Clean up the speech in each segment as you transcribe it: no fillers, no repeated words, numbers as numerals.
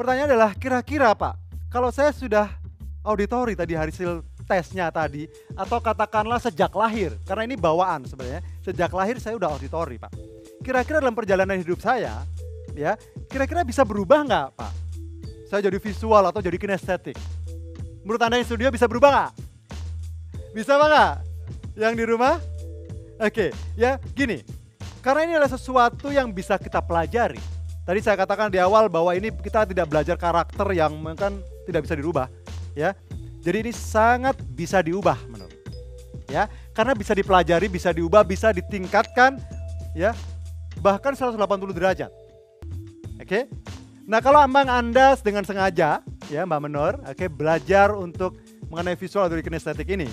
pertanyaan adalah kira-kira Pak, kalau saya sudah auditori tadi hasil tesnya tadi, atau katakanlah sejak lahir, karena ini bawaan sebenarnya, sejak lahir saya udah auditori Pak. Kira-kira dalam perjalanan hidup saya, ya, kira-kira bisa berubah nggak Pak? Saya jadi visual atau jadi kinestetik. Menurut Anda yang studio bisa berubah nggak? Bisa Pak nggak? Yang di rumah? Oke, ya gini, karena ini adalah sesuatu yang bisa kita pelajari. Tadi saya katakan di awal bahwa ini kita tidak belajar karakter yang mungkin tidak bisa dirubah, ya. Jadi ini sangat bisa diubah menurut, ya, karena bisa dipelajari, bisa diubah, bisa ditingkatkan, ya, bahkan 180 derajat. Oke. Nah, kalau memang Anda dengan sengaja, ya Mbak Menor, oke, belajar untuk mengenai visual dari kinestetik ini,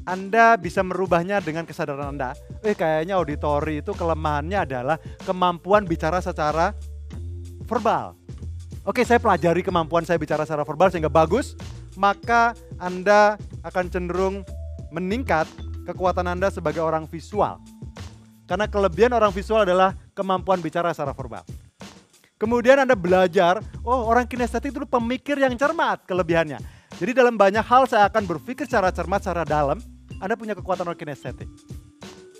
Anda bisa merubahnya dengan kesadaran Anda. Kayaknya auditori itu kelemahannya adalah kemampuan bicara secara verbal. Oke, saya pelajari kemampuan saya bicara secara verbal sehingga bagus, maka Anda akan cenderung meningkat kekuatan Anda sebagai orang visual. Karena kelebihan orang visual adalah kemampuan bicara secara verbal. Kemudian Anda belajar, oh orang kinestetik itu pemikir yang cermat kelebihannya. Jadi dalam banyak hal saya akan berpikir secara cermat, secara dalam, Anda punya kekuatan orang kinestetik.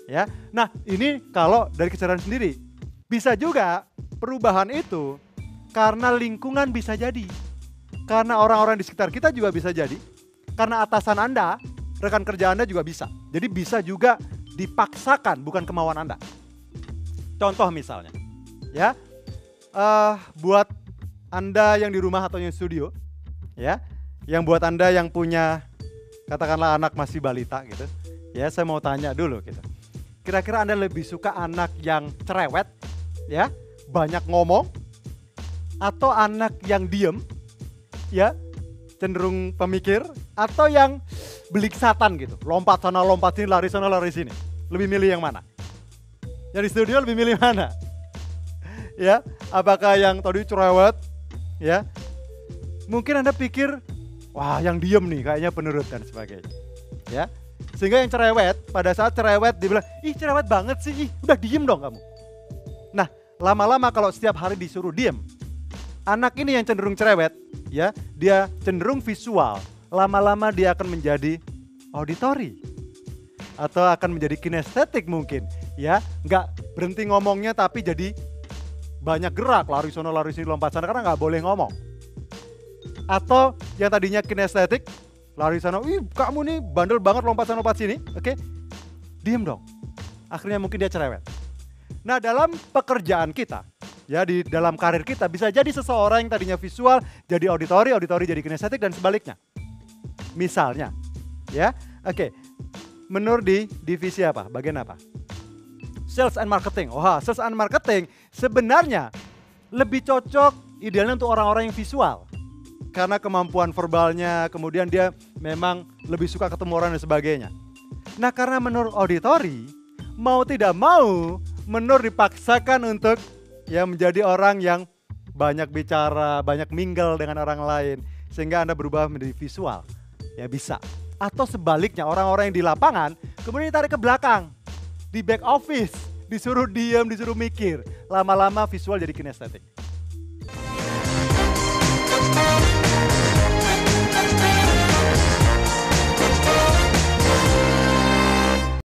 Ya, nah ini kalau dari kesadaran sendiri. Bisa juga perubahan itu karena lingkungan bisa jadi. Karena orang-orang di sekitar kita juga bisa jadi. Karena atasan Anda, rekan kerja Anda juga bisa. Jadi bisa juga dipaksakan, bukan kemauan Anda. Contoh misalnya, ya, buat Anda yang di rumah atau yang studio, ya, yang buat Anda yang punya katakanlah anak masih balita gitu, ya, saya mau tanya dulu gitu. Kira-kira Anda lebih suka anak yang cerewet, ya, banyak ngomong, atau anak yang diem, ya, cenderung pemikir, atau yang beliksatan gitu, lompat sana lompat sini, lari sana lari sini. Lebih milih yang mana? Yang di studio lebih milih mana? Ya, apakah yang tadi cerewet, ya? Mungkin Anda pikir, wah yang diem nih kayaknya penurut dan sebagainya, ya. Sehingga yang cerewet, pada saat cerewet dibilang, ih cerewet banget sih, ih udah diem dong kamu. Nah, lama-lama kalau setiap hari disuruh diem, anak ini yang cenderung cerewet, ya, dia cenderung visual, lama-lama dia akan menjadi auditori. Atau akan menjadi kinestetik mungkin, ya, nggak berhenti ngomongnya tapi jadi banyak gerak, lari sana lari sini lompat sana karena nggak boleh ngomong. Atau yang tadinya kinestetik, lari sana, wih kamu nih bandel banget lompat sana lompat sini, oke, diem dong. Akhirnya mungkin dia cerewet. Nah dalam pekerjaan kita, ya di dalam karir kita bisa jadi seseorang yang tadinya visual jadi auditori, auditori jadi kinestetik dan sebaliknya. Misalnya, ya, oke, menurut di divisi apa, bagian apa? Sales and marketing. Wah, sales and marketing sebenarnya lebih cocok idealnya untuk orang-orang yang visual. Karena kemampuan verbalnya, kemudian dia memang lebih suka ketemu orang dan sebagainya. Nah karena menurut auditori, mau tidak mau, menurut dipaksakan untuk ya menjadi orang yang banyak bicara, banyak mingle dengan orang lain. Sehingga Anda berubah menjadi visual. Ya bisa. Atau sebaliknya, orang-orang yang di lapangan, kemudian ditarik ke belakang. Di back office, disuruh diam, disuruh mikir. Lama-lama visual jadi kinestetik.